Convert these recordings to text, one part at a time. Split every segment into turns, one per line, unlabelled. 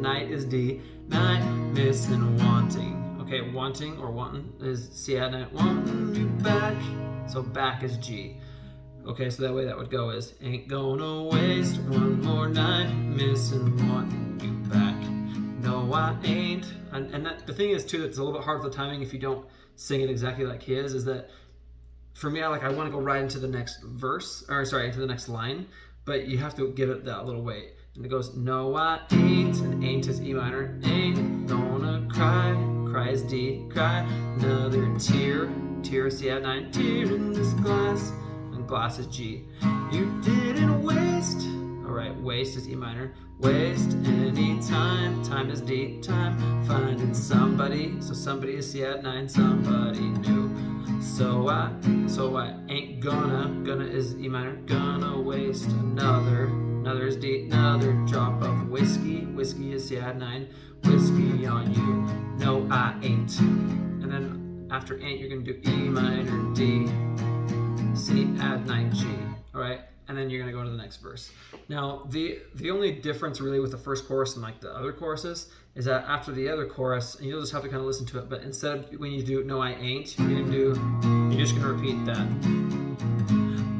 night is D, night, missing, wanting. Okay, wanting or wanting is C add 9, wanting you back. So back is G. Okay, so that way that would go is ain't gonna waste one more night, missing, wanting you back. No, I ain't. And that, the thing is too, that's a little bit hard with the timing if you don't sing it exactly like his, is that for me, I want to go right into the next verse, or sorry, into the next line, but you have to give it that little weight. And it goes, no, I ain't, and ain't is E minor, ain't gonna cry, cry is D, cry, another tear, tear is C add 9, tear in this glass, and glass is G. You didn't waste, all right, waste is E minor, waste any time, time is D, time, finding somebody, so somebody is C add 9, somebody new. So I ain't gonna is E minor, gonna waste another is D, another drop of whiskey, whiskey is C add 9, whiskey on you. No, I ain't. And then after ain't, you're gonna do E minor, D, C add 9 G. All right, and then you're gonna go to the next verse. Now, the only difference really with the first chorus and like the other choruses is that after the other chorus, and you'll just have to kind of listen to it, but instead of when you do no I ain't, you're just gonna repeat that.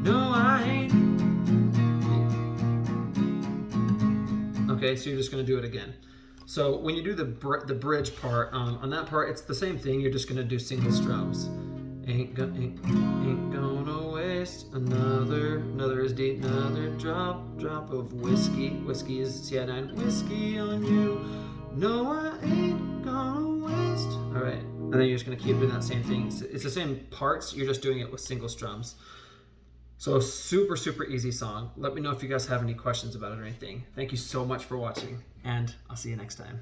No I ain't. Okay, so you're just gonna do it again. So when you do the bridge part, on that part, it's the same thing. You're just gonna do single strums. Ain't gonna waste another is D, another drop of whiskey. Whiskey is C add 9, whiskey on you. No, I ain't gonna waste. All right, and then you're just gonna keep doing that same thing. It's the same parts, you're just doing it with single strums. So super, super easy song. Let me know if you guys have any questions about it or anything. Thank you so much for watching, and I'll see you next time.